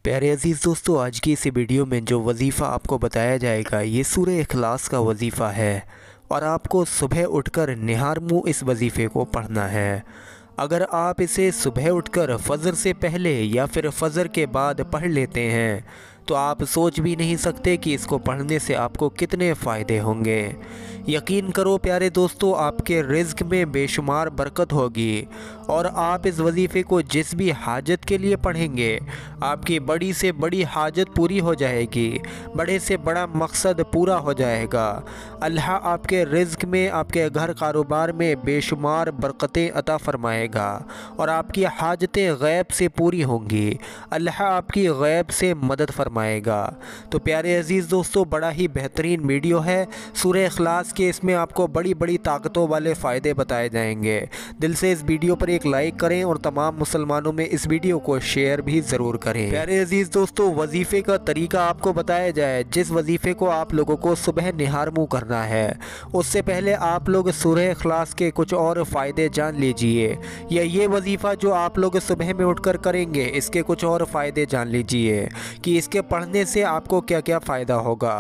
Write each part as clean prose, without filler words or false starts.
प्यारे अज़ीज़ दोस्तों, आज की इस वीडियो में जो वजीफ़ा आपको बताया जाएगा ये सूरह इखलास का वजीफ़ा है और आपको सुबह उठकर निहार मुँह इस वजीफ़े को पढ़ना है। अगर आप इसे सुबह उठकर फ़जर से पहले या फिर फ़जर के बाद पढ़ लेते हैं तो आप सोच भी नहीं सकते कि इसको पढ़ने से आपको कितने फ़ायदे होंगे। यकीन करो प्यारे दोस्तों, आपके रिज़्क़ में बेशुमार बरकत होगी और आप इस वजीफ़े को जिस भी हाजत के लिए पढ़ेंगे आपकी बड़ी से बड़ी हाजत पूरी हो जाएगी, बड़े से बड़ा मकसद पूरा हो जाएगा। अल्लाह आपके रिज़्क़ में, आपके घर कारोबार में बेशुमार बरकतें अता फ़रमाएगा और आपकी हाजतें गैब से पूरी होंगी। अल्लाह आपकी गैब से मदद फरमाएगा। तो प्यारे अज़ीज़ दोस्तों, बड़ा ही बेहतरीन वीडियो है सूरह इखलास के। इसमें आपको बड़ी बड़ी ताकतों वाले फ़ायदे बताए जाएंगे। दिल से इस वीडियो पर एक लाइक करें और तमाम मुसलमानों में इस वीडियो को शेयर भी ज़रूर करें। प्यारे अज़ीज़ दोस्तों, वजीफ़े का तरीका आपको बताया जाए। जिस वजीफ़े को आप लोगों को सुबह निहार मुँह करना है उससे पहले आप लोग सूरह इखलास के कुछ और फ़ायदे जान लीजिए, या ये वजीफ़ा जो आप लोग सुबह में उठकर करेंगे इसके कुछ और फ़ायदे जान लीजिए कि इसके पढ़ने से आपको क्या क्या फ़ायदा होगा।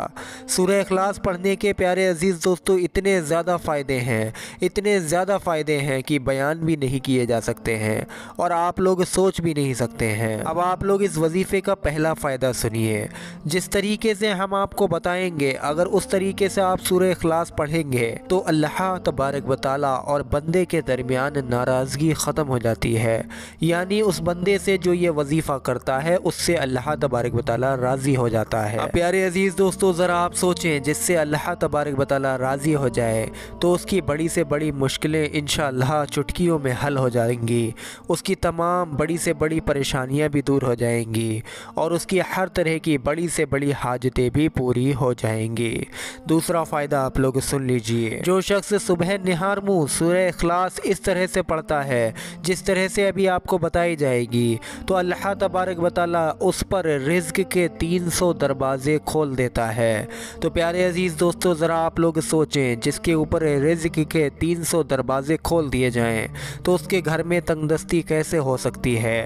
सूरह इखलास पढ़ने के प्यारे अज़ीज़ दोस्तों इतने ज़्यादा फ़ायदे हैं, इतने ज़्यादा फ़ायदे हैं कि बयान भी नहीं किए जा सकते हैं और आप लोग सोच भी नहीं सकते हैं। अब आप लोग इस वजीफ़े का पहला फ़ायदा सुनिए। जिस तरीके से हम आपको बताएंगे, अगर उस तरीके से आप सूरह इखलास पढ़ेंगे तो अल्लाह तबारक व तआला और बंदे के दरमियान नाराज़गी ख़त्म हो जाती है। यानी उस बंदे से जो ये वजीफ़ा करता है उससे अल्लाह तबारक व तआला राज़ी हो जाता है। प्यारे अज़ीज़ दोस्तों, ज़रा आप सोचें, जिससे अल्लाह तबारक व तआला राज़ी हो जाए तो उसकी बड़ी से बड़ी मुश्किलें इंशाअल्लाह चुटकियों में हल हो जाएंगी, उसकी तमाम बड़ी से बड़ी परेशानियां भी दूर हो जाएंगी और उसकी हर तरह की बड़ी से बड़ी हाजतें भी पूरी हो जाएंगी। दूसरा फ़ायदा आप लोग सुन लीजिए। जो शख्स सुबह निहार मुँह सूरह इखलास इस तरह से पढ़ता है जिस तरह से अभी आपको बताई जाएगी, तो अल्लाह तबारक व तआला उस पर रिज़्क़ के 300 दरवाज़े खोल देता है। तो प्यारे अज़ीज़ दोस्तों, ज़रा आप लोग सोचें, जिसके ऊपर रिज़्क़ के 300 दरवाज़े खोल दिए जाएं तो उसके घर में तंगदस्ती कैसे हो सकती है।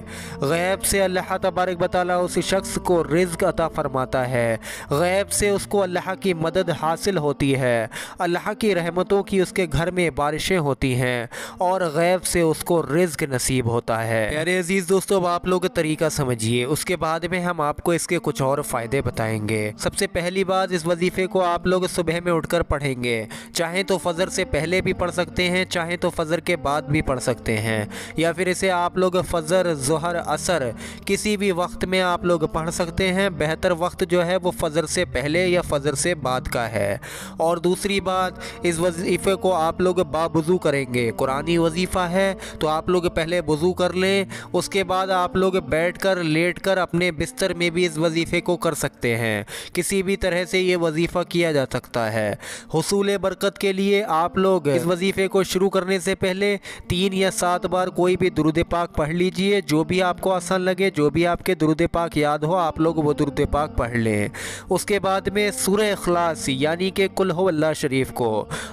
गैब से अल्लाह तबारक व तआला उस शख्स को रिज़्क़ अता फ़रमाता है, गैब से उसको अल्लाह की मदद हासिल होती है, अल्लाह की रहमतों की उसके घर में बारिशें होती हैं और गैब से उसको रिज़्क़ नसीब होता है। प्यारे अज़ीज़ दोस्तों, अब आप लोग तरीका समझिए, उसके बाद में हम आपको इसके कुछ और फ़ायदे बताएंगे। सबसे पहली बात, इस वजीफ़े को आप लोग सुबह में उठकर पढ़ेंगे। चाहे तो फ़जर से पहले भी पढ़ सकते हैं, चाहे तो फ़जर के बाद भी पढ़ सकते हैं, या फिर इसे आप लोग फ़जर, ज़ोहर, असर किसी भी वक्त में आप लोग पढ़ सकते हैं। बेहतर वक्त जो है वो फ़जर से पहले या फ़जर से बाद का है। और दूसरी बात, इस वजीफ़े को आप लोग बावुज़ू करेंगे। कुरानी वजीफ़ा है तो आप लोग पहले वज़ू कर लें, उसके बाद आप लोग बैठकर, लेटकर अपने बिस्तर में भी इस वजीफ़े को कर सकते हैं। किसी भी तरह से ये वजीफ़ा किया जा सकता है। हुसूल बरकत के लिए आप लोग इस वजीफ़े को शुरू करने से पहले 3 या 7 बार कोई भी दुरूद पाक पढ़ लीजिए। जो भी आपको आसान लगे, जो भी आपके दुरूद पाक याद हो, आप लोग वो दुरूद पाक पढ़ लें। उसके बाद में सूरह इखलास यानी कि कुल हुवल्लाह शरीफ को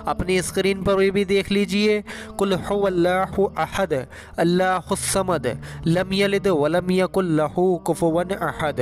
अपनी स्क्रीन पर भी देख लीजिए। कुल हुवल्लाहु अहद अल्लाहुस समद लम यलिद वलम यकुल लहू कुफुवन अहद।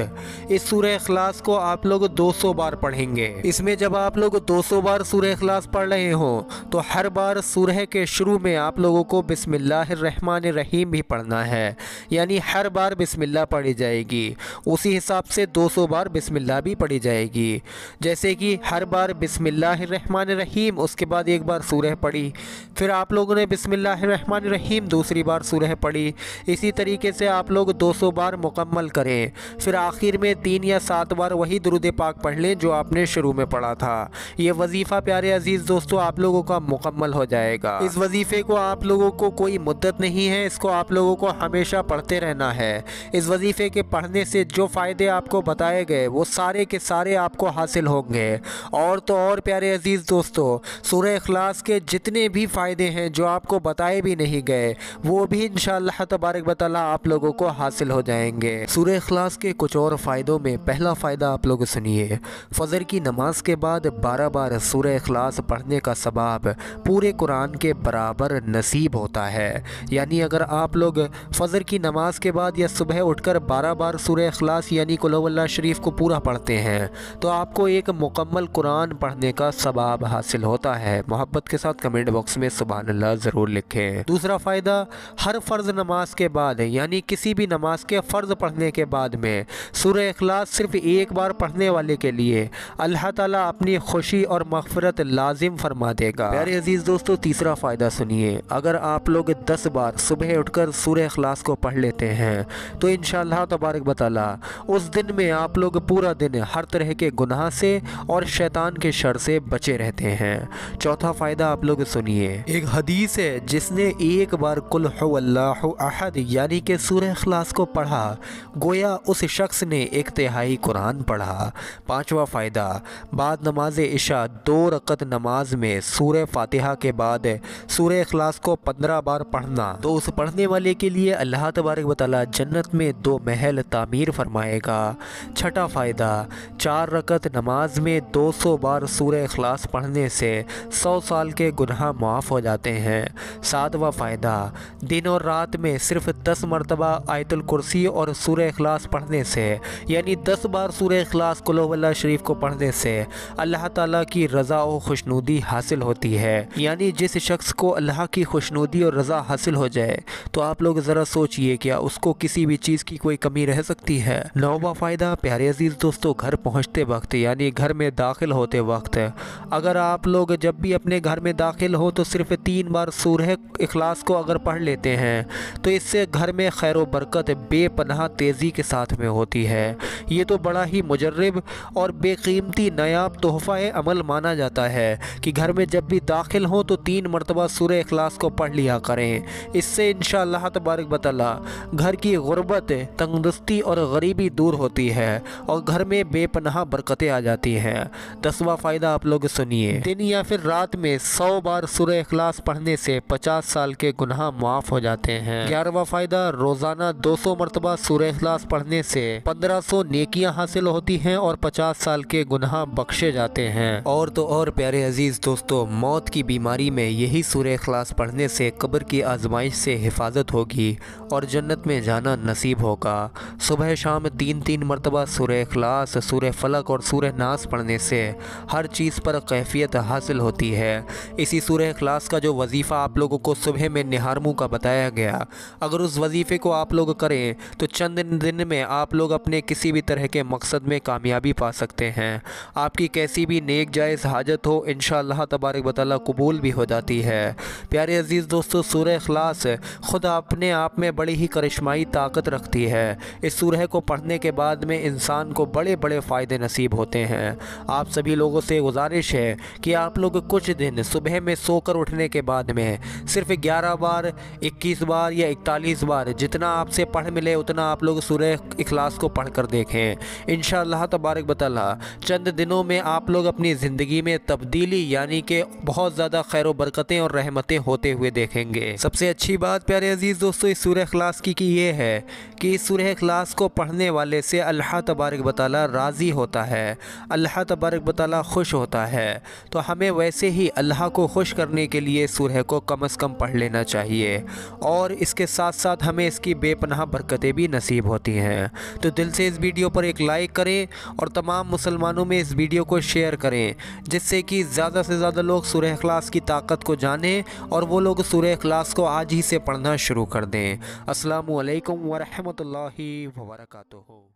इस सूरह इखलास को आप लोग 200 बार पढ़ेंगे। इसमें जब आप लोग 200 बार सूरह इखलास पढ़ रहे हो तो हर बार सूरह के शुरू में आप लोगों को बिस्मिल्लाहिर्रहमानिर्रहीम भी पढ़ना है, यानी हर बार बिस्मिल्लाह पढ़ी जाएगी। उसी हिसाब से 200 बार बिस्मिल्लाह भी पढ़ी जाएगी। जैसे कि हर बार बिस्मिल्लाहिर्रहमानिर्रहीम, उसके बाद एक बार सूरह पढ़ी, फिर आप लोगों ने बिस्मिल्लाहिर्रहमानिर्रहीम दूसरी बार सूरह पढ़ी। इसी तरीके से आप लोग 200 बार मुकम्मल करें। फिर आखिर में 3 या 7 बार वही दुरूद पाक पढ़ लें जो आपने शुरू में पढ़ा था। ये वजीफ़ा प्यारे अजीज़ दोस्तों आप लोगों का मुकम्मल हो जाएगा। इस वजीफ़े को आप लोगों को कोई मुद्दत नहीं है, इसको आप लोगों को हमेशा पढ़ते रहना है। इस वजीफ़े के पढ़ने से जो फ़ायदे आपको बताए गए वो सारे के सारे आपको हासिल होंगे। और तो और प्यारे अजीज़ दोस्तों, सूरह इखलास के जितने भी फ़ायदे हैं जो आपको बताए भी नहीं गए वो भी इंशाअल्लाह तबारक व तआला आप लोगों को हासिल हो जाएंगे। सूरह इखलास के कुछ और फ़ायदों में पहला फ़ायदा आप लोग सुनिए। फ़जर की नमाज के बाद 12 बार सूरह इखलास पढ़ने का सवाब पूरे कुरान के बराबर नसीब होता है। यानी अगर आप लोग फ़जर की नमाज के बाद या सुबह उठकर 12 बार सूरह इखलास यानी कुल हुवल्लाह शरीफ को पूरा पढ़ते हैं तो आपको एक मुकम्मल कुरान पढ़ने का सवाब हासिल होता है। मोहब्बत के साथ कमेंट बॉक्स में सुभान अल्लाह ज़रूर लिखें। दूसरा फ़ायदा, हर फ़र्ज़ नमाज के बाद यानी किसी भी नमाज के फ़र्ज़ पढ़ने के बाद में सूरह इखलास सिर्फ एक बार पढ़ने वाले के लिए अल्लाह ताला अपनी खुशी और मग़फ़िरत लाजिम फरमा देगा। प्यारे अजीज़ दोस्तों, तीसरा फ़ायदा सुनिए, अगर आप लोग 10 बार सुबह उठकर सूरह इखलास को पढ़ लेते हैं तो इंशाअल्लाह तबारक व तआला उस दिन में आप लोग पूरा दिन हर तरह के गुनाह से और शैतान के शर से बचे रहते हैं। चौथा फ़ायदा आप लोग सुनिए, एक हदीस है जिसने एक बार कुल हुवल्लाहु अहद यानी कि सूरह इखलास को पढ़ा गोया उस शख्स ने 1/3 कुरान पढ़ा। पाँचवा फ़ायदा, बाद नमाज इशा 2 रकत नमाज में सूरह फातिहा के बाद सूरह इखलास को 15 बार पढ़ना तो उस पढ़ने वाले के लिए अल्लाह तबारक व तआला जन्नत में 2 महल तामीर फरमाएगा। छठा फ़ायदा, 4 रकत नमाज में 200 बार सूरह इखलास पढ़ने से 100 साल के गुनाह माफ़ हो जाते हैं। सातवां फ़ायदा, दिन और रात में सिर्फ 10 मरतबा आयतुल कुर्सी और सूरह इखलास पढ़ने से यानी 10 बार सूरह इखलास कुल हुवल्लाह शरीफ को पढ़ने से अल्लाह ताला की रज़ा और खुशनुदी हासिल होती है। यानी जिस शख्स को अल्लाह की खुशनुदी और रज़ा हासिल हो जाए तो आप लोग ज़रा सोचिए क्या उसको किसी भी चीज़ की कोई कमी रह सकती है। नौवां फ़ायदा, प्यारे अजीज़ दोस्तों, घर पहुँचते वक्त यानी घर में दाखिल होते वक्त अगर आप लोग जब भी अपने घर में दाखिल हो तो सिर्फ 3 बार सूरह इखलास को अगर पढ़ लेते हैं तो इससे घर में खैर व बरकत बेपनाह तेज़ी के साथ में होती है। ये तो बड़ा ही मुजर्रब और बेकीमती नायाब तोहफ़ा अमल माना जाता है कि घर में जब भी दाखिल हो तो 3 मरतबा सूरह इखलास को पढ़ लिया करें। इससे इंशाअल्लाह तबारक व तआला घर की गुर्बत, तंगदुस्ती और गरीबी दूर होती है और घर में बेपनाह बरकतें आ जाती हैं। 10वां फ़ायदा आप लोग सुनिए, दिन या फिर रात में 100 बार सूरह इखलास पढ़ने से 50 साल के गुनाह माफ़ हो जाते हैं। 11वां फ़ायदा, रोज़ाना 200 मरतबा सूरह इखलास पढ़ने से 1500 नेकियां हासिल होती हैं और 50 साल के गुनाह बख्शे जाते हैं। और तो और प्यारे अजीज़ दोस्तों, मौत की बीमारी में यही सूरह इखलास पढ़ने से कब्र की आजमाइश से हिफाजत होगी और जन्नत में जाना नसीब होगा। सुबह शाम 3-3 मरतबा सूरह इखलास, सूरह फलक और सूरह नास पढ़ने से हर चीज़ पर कैफियत हासिल होती है। इसी सूरह इखलास का जो वजीफ़ा आप लोगों को सुबह में निहार मुँह का बताया गया, अगर उस वजीफ़े को आप लोग करें तो चंद दिन में आप लोग अपने किसी भी तरह के मकसद में कामयाबी पा सकते हैं। आपकी कैसी भी नेक जायज़ हाजत हो इंशाअल्लाह तबारक व तआला कबूल भी हो जाती है। प्यारे अजीज़ दोस्तों, सूरह इखलास ख़ुद अपने आप में बड़ी ही करिश्माई ताकत रखती है। इस सूरह को पढ़ने के बाद में इंसान को बड़े बड़े फ़ायदे नसीब होते हैं। आप सभी लोगों से गुजारिश है कि आप लोग कुछ दिन सुबह में सोकर उठने के बाद में सिर्फ 11 बार, 21 बार या 41 बार जितना आपसे पढ़ मिले उतना आप लोग सूरह इखलास को पढ़ कर देखें। इंशाअल्लाह तबारक व तआला चंद दिनों में आप लोग अपनी ज़िंदगी में तब्दीली यानी कि बहुत ज़्यादा खैर व बरकतें और रहमतें होते हुए देखेंगे। सबसे अच्छी बात प्यारे अजीज़ दोस्तों इस सूरह इखलास की ये है कि इस सूरह इखलास को पढ़ने वाले से अल्लाह तबारक व तआला राज़ी होता है, अल्लाह तबारक व तआला खुश होता है। तो हमें वैसे ही अल्लाह को खुश करने के लिए सूरह को कम से कम पढ़ लेना चाहिए और इसके साथ साथ हमें इसकी बेपनाह बरकतें भी नसीब होती हैं। तो दिल से इस वीडियो पर एक लाइक करें और तमाम मुसलमानों में इस वीडियो को शेयर करें जिससे कि ज़्यादा से ज़्यादा लोग सूरह इखलास की ताकत को जानें और वो लोग सूरह इखलास को आज ही से पढ़ना शुरू कर दें। अस्सलामु अलैकुम व रहमतुल्लाहि व बरकातुहू।